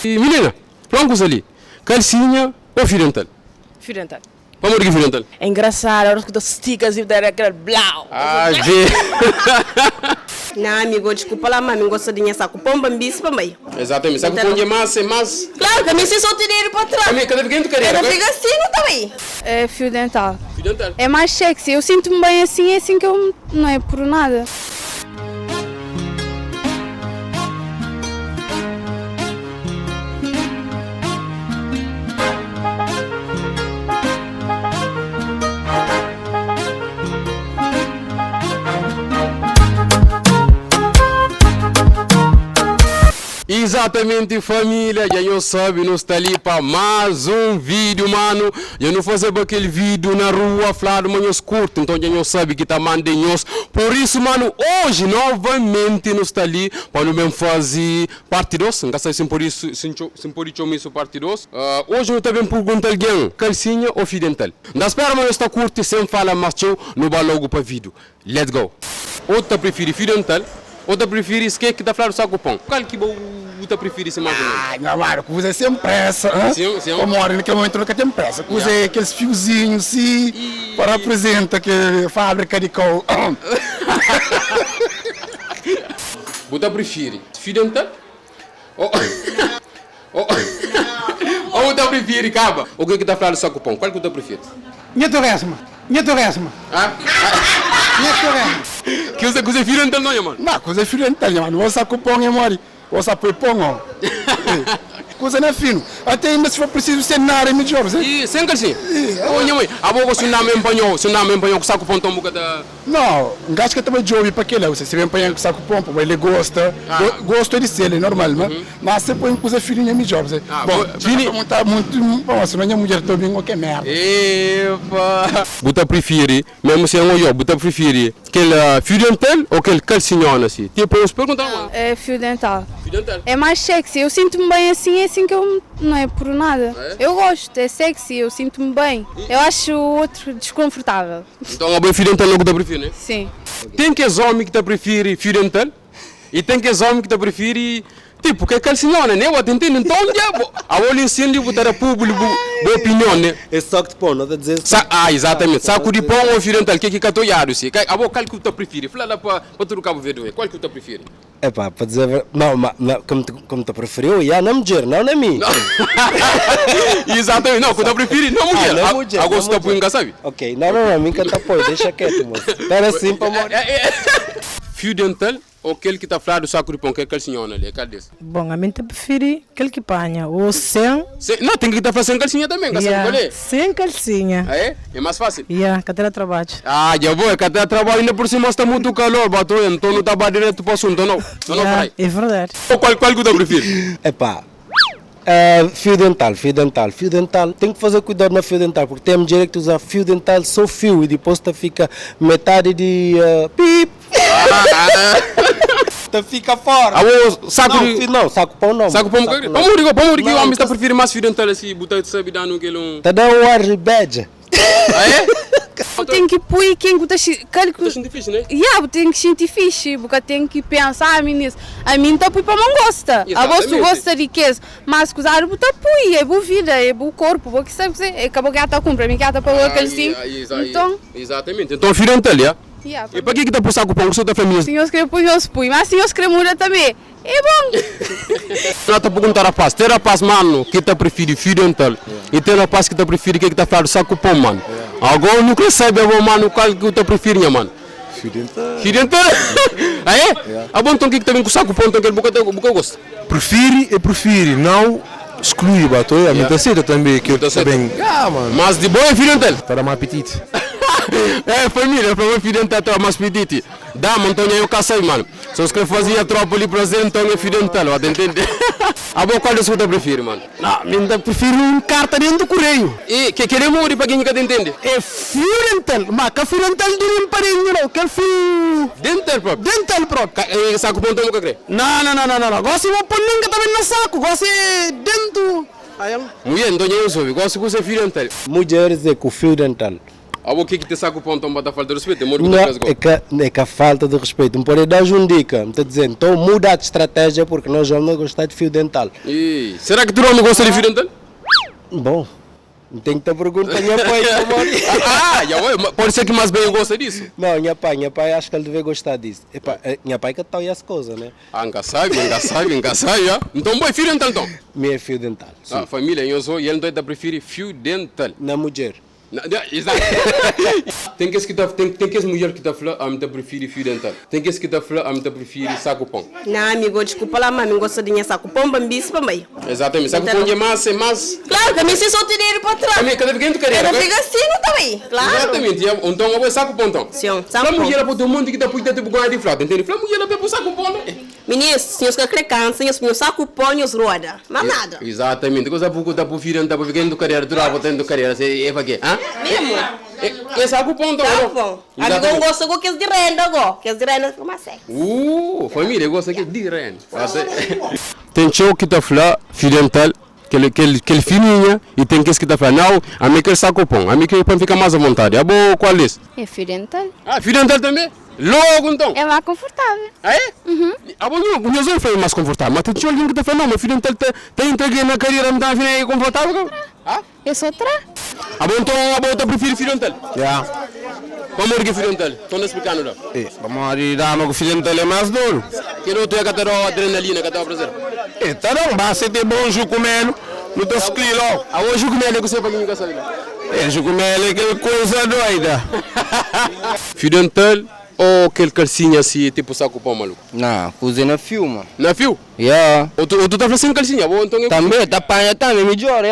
Menina, vamos ali. Calcinha ou fio dental? Fio dental. Vamos ver que fio dental. É engraçado, a hora que tu esticas e der aquele blau. Ah, G. Não, amigo, desculpa lá, mas não gosto de saco pomba, bicho, também. Exatamente, saco pomba mas... Claro, também se só tirar para trás. Cada vez que tu quer. Ela fica assim, não também. É fio dental. Fio dental. É mais sexy. Eu sinto-me bem assim, é assim que eu não é por nada. Exatamente, família, já eu sabe, nós está ali para mais um vídeo, mano. Eu não fazer aquele vídeo na rua, falar de manhãs curto, então já eu sabe que tá mandando. Por isso, mano, hoje novamente nós está ali para não mesmo fazer parte 2, não sei se por isso, isso parte 2. Hoje eu também pergunto a alguém, calcinha ou fio dental? Da espera, mano, está curto, sem falar mais tchau, não vai logo para vídeo. Let's go. Outra prefere fio dental? Outra prefere skate que tá falando saco pão. Qual que você prefere se mais ou menos? Ah, meu mano, que você sem pressa, hein? Sim. Como hora naquele momento nunca tem pressa. Que você aqueles fiozinhos, sim, para apresentar que fábrica de couro. Você prefere fio dental? Ou você prefere caba? O que tá falando saco pão? Qual que você prefere? Minha torresma. Ah? Que você fio dental não, mano? Não, coisa fio dental, mano. Você cupom, é mori. Você põe pão, coisa não é fino. Até ainda se for preciso ser na área melhor, e sem calcinha? Olha, mãe, a boca se não me empanhou com saco pão, tão boca da... Não, um gajo que também jovem para aquele, você se vem empanhar com saco pompa, ele gosta, gosta de ser, é normal, mas você põe coisa fininha melhor, bom, fininha muito bom, se não é mulher também qualquer merda. Epa! Você prefere, mesmo se é um eu, você prefere aquele fio dental ou aquele calcinhão assim? Tipo, eu perguntar, mano. É fio dental. Fio dental? É mais sexy. Eu sinto-me bem assim, é assim que eu não é por nada. Eu gosto, é sexy, eu sinto-me bem. Eu acho o outro desconfortável. Então, a fio dental logo você prefere, né? Sim. Tem que os homens que te prefere fio dental e tem que os homens que te prefere tipo que calcinha, né? Eu entendo então a olho ensino de botar público boa opinião, né? É só que pão, não está dizer. Exatamente. Saco de pão ou fio dental, que catoiado se? A boa qual que tu prefere? Fala para tu cabo ver, qual que tu prefere? É pá, para dizer, não, como tu preferiu, já na mulher, não na mim. Exatamente, não, quando eu prefiro, não mulher. Não mulher. Agora você tá põe, sabe? Ok, não, mim que tá põe, deixa quieto, moço. Espera assim para morrer. Fio dental ou aquele que está falando do saco de pão, que é calcinha, né? Qual desse? Bom, a mim te prefere aquele que panha, ou sem... Não, tem que estar fazendo calcinha também, sem calcinha. É mais fácil? Cadê trabalho? Já vou, cadê trabalho? Ainda por cima está muito calor, bato, então não está direto para o assunto, não. É verdade. Qual que tu prefere? É pá, fio dental. Tem que fazer cuidado na fio dental, porque tem mulher que usa fio dental só fio e depois fica metade de pip. Fica fora. Saco pão não. Saco pão, vamos que o homem está preferindo mais fio dental assim, botar sabe dando aquele um. Tá dando um ar de bad. Tem que pôr quem gosta de difícil, né? Tem que sentir fixe, porque tem que pensar nisso. A mim tá pôr para não gosta. A você gosta de quê? Mas usar o tá pôr, é boa vida, é bom corpo, porque sabe que é acabou que ela compra, mim que ela para aquele sim. Então, exatamente. Então fio dental, e para que está por saco pão com sua família? Se nós queremos pôr, mas se nós queremos mudar também. É bom. Ela está perguntando a rapaz, tem rapaz, mano, que está prefere fio dental e tem rapaz que está prefere que está falando saco pão, mano. Agora eu não quero saber, mano, qual que tu prefere, mano? Fio dental. Fio dental? É? Bom, então o que está vendo com saco pão, então que eu gosto? Prefere, não exclui, bato, a minha tecida também, que eu estou bem. Mano. Mas de boa é fio dental? Para mais apetite. Família, para o fio dental está mais apetite. Dá, mano, então eu caçei, mano. Se você quer fazer a tropa ali para dentro, então é fio dental, entende? Qual é o que prefere, mano? Não, eu prefiro carta dentro do correio. E que queremos ouvir para quem não entende? É fio dental, mas que fio dental não parinho, não, que fio... Dental próprio? Saco pão, então nunca crê? Não. Gosto de pôr ninguém também no saco, gosto dentro. Mulher, então eu soube, gosto de fio dental. Mulheres é com fio dental. o que te saco ponto um bata falta de respeito? Não, é que a falta de respeito. Não pode dar uma dica. Me está dizendo, então muda de estratégia porque nós vamos gostar de fio dental. E será que tu não gosta de fio dental? Bom, não tem que te perguntar minha pai. Pode ser que mais bem eu gosta disso. Não, minha pai acho que ele deve gostar disso. Minha pai que tal as coisas, né? Nunca sabe. Então, bom, fio dental então? Meu fio dental. A família, eu sou, e ele então prefere fio dental. Na mulher. Exato. Tem que as mulheres que te prefere fio dental. Tem que te prefere saco pão. Não, amigo, desculpa lá, mami, gosta de saco pão, bambice também. Exatamente, saco pão é mais. Claro, também se só dinheiro para trás. Também, cada vez que tu quer. Eu fico assim, não também, claro. Exatamente, então eu vou saco pão então. Sim, saco pão. A mulher pode ter um monte que tá por dentro do ganho de flauta, entende? A mulher pode ter saco pão, né? Meninas, senhores que crescem, senhores saco pão e os roda. Mas nada. Exatamente, coisa pouco tá por fio, tá por vendo carreira, durava tendo carreira, é para quê? Mesmo? É saco pão então. Saco pão. Amigo, gosta que é de renda, que é de renda como assim. Família gosta que é de renda. Tem show que tá falando fio dental. Aquele fininha e tem que tá falando, não, a mim quer saco pão, a mim quer ficar mais à vontade. A boa, qual é? É fio dental. Fio dental também? Logo então? É mais confortável. É? Uhum. O meu sonho foi mais confortável, mas tem alguém que tá falando, não, meu fio dental tá entregue na carreira, não tá confortável? Eu sou tra. Então, eu prefiro fio dental? Vamos ver que fio dental, estou explicando lá. Vamos dar que o fio dental é mais duro. Que não tem que ter adrenalina, que tá prazer. Tá não, basta ter bom jucumelo, não tá escrito. O jucumelo é que você para quem sabe. Jucumelo é aquela coisa doida. Fio dental ou aquele calcinha assim, tipo saco pão maluco? Não, cozinha filma. Na fio? Ou tu tá fazendo sem calcinha? Então também, tá apanha também, melhor,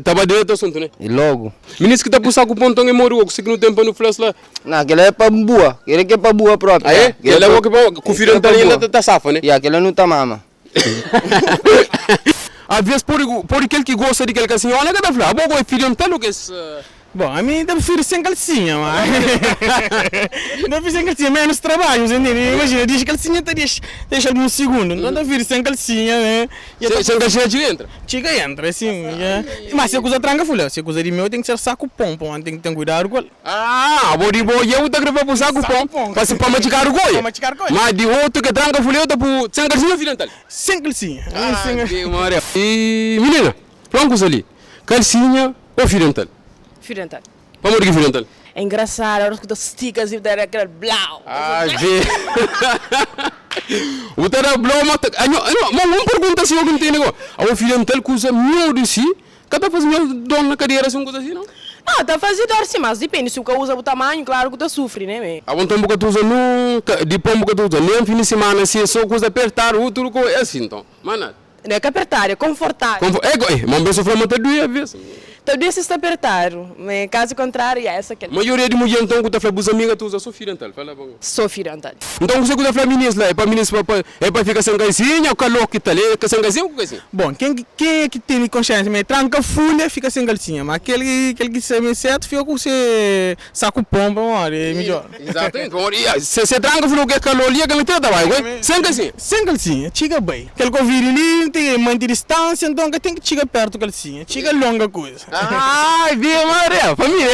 Tava direito ao assunto, né? E logo. Ministro que tá por saco pão, então é moro, que no tempo no flash lá. Não, aquele é pra boa, aquele que é pra boa própria. Ele é com o fio dental ainda tá safa, né? Aquele não tá mama. Às vezes, por aquele que gosta de aquele calcinha, olha que tá falando, vou fio dental ou que Bom, a mim deve ser sem calcinha, mas. Deve ser sem calcinha, menos trabalho, entende? Imagina, diz calcinha, deixa alguns segundos. Não deve ser sem calcinha, né? Sem calcinha, chica entra? Chica entra, sim. Mas se a coisa tranca, fulha. Se a coisa de meu, tem que ser saco pão, tem que cuidar com ele. Vou de boa, eu tô gravando pro saco pão. Para machucar o goia. Mas de outro que tranca, fulha, eu tô por sem calcinha, filho dental? Sem calcinha. Que maria. E, menina, vamos ali. Calcinha ou fio dental? Fio dental. Vamos ver que fio dental. É engraçado, agora que tu esticas e daí aquele blau. O cara blau, mas uma pergunta assim, alguém tem negócio. O fio dental usa melhor de si, cada fazendo dor na carreira, assim, coisa assim, não? Não, tá fazendo dor sim, mas depende, se o cara usa o tamanho, claro que tu sofre, né? Então, porque tu usa nunca, depois porque tu usa, nem fim de semana, se só coisa apertar, o outro é assim, então, mas nada. Não é que apertar, é confortável. Mas eu sofro até duas vezes. Todo dia se está apertado, mas caso contrário, é essa que é. A maioria de mulheres, então, que tu fala, os amigos, tu usa só fio dental, fala bom. Só fio dental. Então, você que tu fala, ministro, é para ficar sem calcinha, o calor que tá ali, sem calcinha ou calcinha? Bom, quem é que tem consciência, mas tranca folha, fica sem calcinha, mas aquele que sabe certo, fica com o saco pomba, é melhor. Exatamente. Se tranca folha, que é calor ali, é que não tem trabalho, sem calcinha? Sem calcinha, chega bem. Aquele que vira ali, tem que manter distância, então tem que chegar perto da calcinha, chega longa coisa. Ai, Via Maria, família.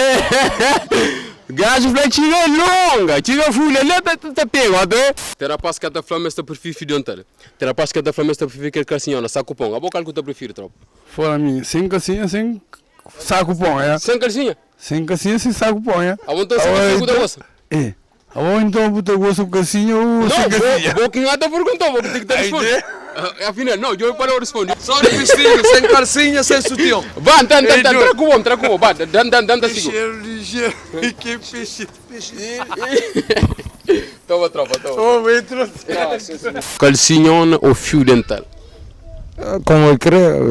Gajo fletinha longa, tira folha ali, tá pego, até. Terá paz que a flama está prefiro fio dental. Terá paz que a flama está prefiro aquele calcinha, saco pão. A boca que tu prefiro, tropa. Fora mim, sem calcinha, sem saco pão, Sem calcinha? Sem calcinha, sem saco pão, Então, sem calcinha, tu gosta? Então, você gosta com calcinha ou sem calcinha? Não, quem até perguntou, vou ter que dar resposta. Afinal, não, eu para responder. Só de vestido, sem calcinha, sem sutiã. Vai, trago, vai, dá Ligeiro, que peixe. Toma, tropa, toma. Calcinha ou fio dental? Como eu creio.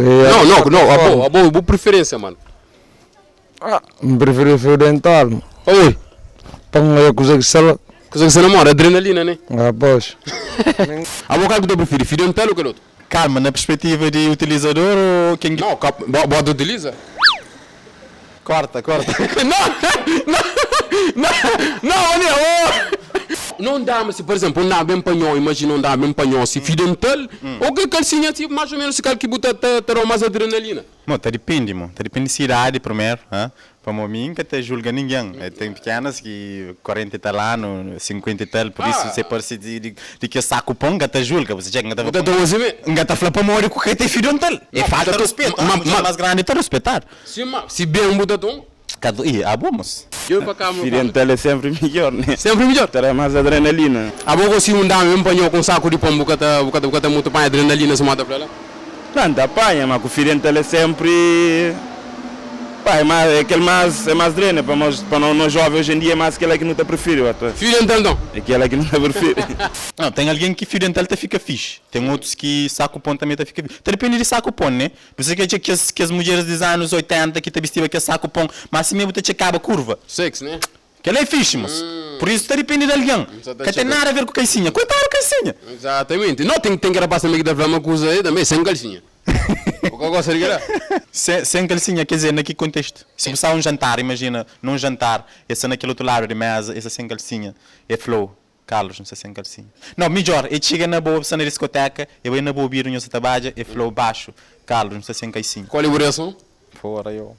A boa preferência, mano. Prefiro fio dental. Oi. Põe coisa que você namora, adrenalina, né? Pois. A boca que tu prefere, fio dental ou que outro? Calma, na perspectiva de utilizador ou quem... Não, bota utiliza. Corta. Não dá, mas por exemplo, não dá bem panhão, imagina, não dá bem panhão, se fio dental, ou que calcinha, tipo, mais ou menos, se calhar que bota mais adrenalina. Tá depende da cidade primeiro, Para mim, nunca te julga ninguém. Tem pequenas que 40 e tal anos, 50 e tal, por isso você pode de que eu saco pão, nunca te julga. Você chega, nunca te fala para morrer com quem tem filho tal. É falta de respeito. Mas mais grande é respeitar. Se bem um botão, vamos. Fidental é sempre melhor, né? sempre melhor. Terá mais adrenalina. A boca se um dá mesmo panhou com saco de pombo, bocata muito para adrenalina se mata para lá. Planta apanha, mas o Fidental é sempre... Pá, é mais dreno, para nós jovens hoje em dia é mais aquela que não te prefere. Fidental não? É aquela que não te prefere. Não, tem alguém que Fidental te fica fixe. Tem outros que saco pão também te fica fixe. Depende de saco pão, né? Por isso que as mulheres dos anos 80 que te vestiam que é saco pão, mas assim mesmo te acaba curva. Sexo, né? Que ela é fixe, mas. Por isso depende de alguém. Que tem nada a ver com calcinha. Coitado calcinha. Exatamente. Não tem que rapaz também que dá uma coisa aí também, sem calcinha. O que eu gosto de sem calcinha, quer dizer, naquele contexto. Se você um jantar, imagina, num jantar, essa naquele outro lado de mesa, essa sem calcinha, é flow. Carlos, não sei sem calcinha. Não, melhor, ele chega na boa, você na discoteca, eu vou na boa bira, não sei trabalha, é flow baixo. Carlos, não sei sem calcinha. Qual é a oração? Fora eu.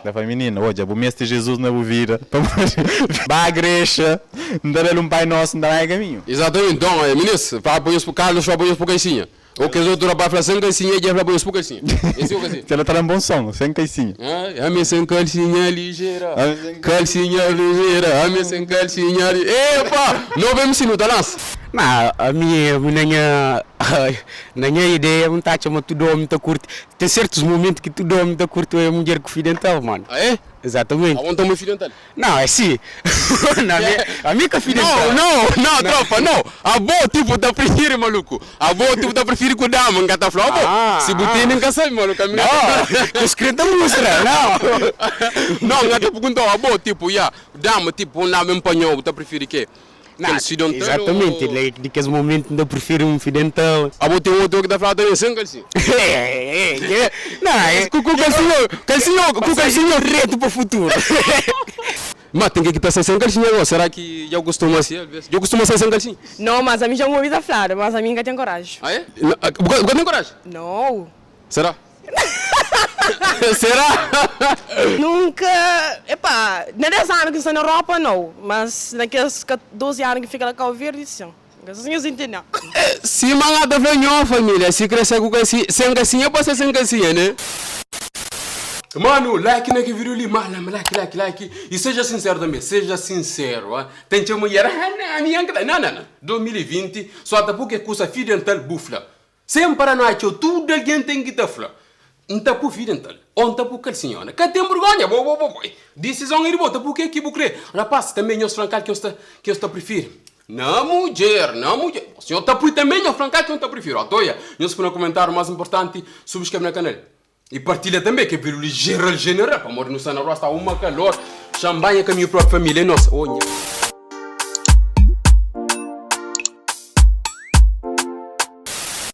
Leva a menina, olha, o mestre Jesus na bovira, vai à igreja, não dá um pai nosso, não dá caminho. Exatamente, então, ministro, vai apoiar para Carlos, vai apoiar para calcinha. O que os outros rapazes falam sem calcinha, e já vai apoiar para calcinha. Esse é o que ela está um bom som, sem calcinha. A minha sem calcinha ligeira, calcinha ligeira, a minha sem calcinha ligeira. Epa, não vemos se não está lança. Não, a minha ideia é montar chama tudo homem muito curto. Tem certos momentos que tudo homem muito curto é mulher com fidental, mano. Ah, é? Exatamente. Aonde está o fidental? Não, é sim. A minha com fidental. Não, tropa, não. A boa tipo da prefere, maluco. A boa tipo da prefere com dama, não tá falando. Se botei nem que sabe, maluco. Não, escrita mostra, não. Não, tá perguntando a boa tipo, dama tipo, não mesmo panhou, tá prefere que? Não, exatamente, de que esse momento ainda prefiro um fidental. A boa tem outro que tá falando também sem calcinha. Não, é com calcinha reto para o futuro. Mas tem que estar sem calcinha agora. Será que eu costumo ser? Eu costumo ser sem calcinha? Não, mas a mim já é uma vida flara, mas a mim nunca tem coragem. Ah, é? Você tem coragem? Não. Será? Será? Nunca. Epá, nem 10 anos que estou na Europa, não. Mas naqueles 12 anos que fica lá cá verde, sim. Assim eu entendo. Se malada venhou, família, se crescer com calcinha, sem calcinha, pode ser sem calcinha, né? Mano, like naquele vídeo ali, mano, like. E seja sincero também, seja sincero. Tem que mulher, não. 2020, só até porque custa fidental bufla. Sem para nós, tudo alguém tem que te falar. Não por fidental, ou não por calcinha. Que tem vergonha, decisão é boa, porque que bucre. Rapaz, também eu francal que eu estou prefiro. Não mulher. O senhor está por também eu francal que eu estou prefiro. Atoia, eu se no comentário mais importante, subscreve no canal. E partilha também, que é pelo general, para morrer no sana rosta, uma calor, champanhe com a minha própria família, nossa.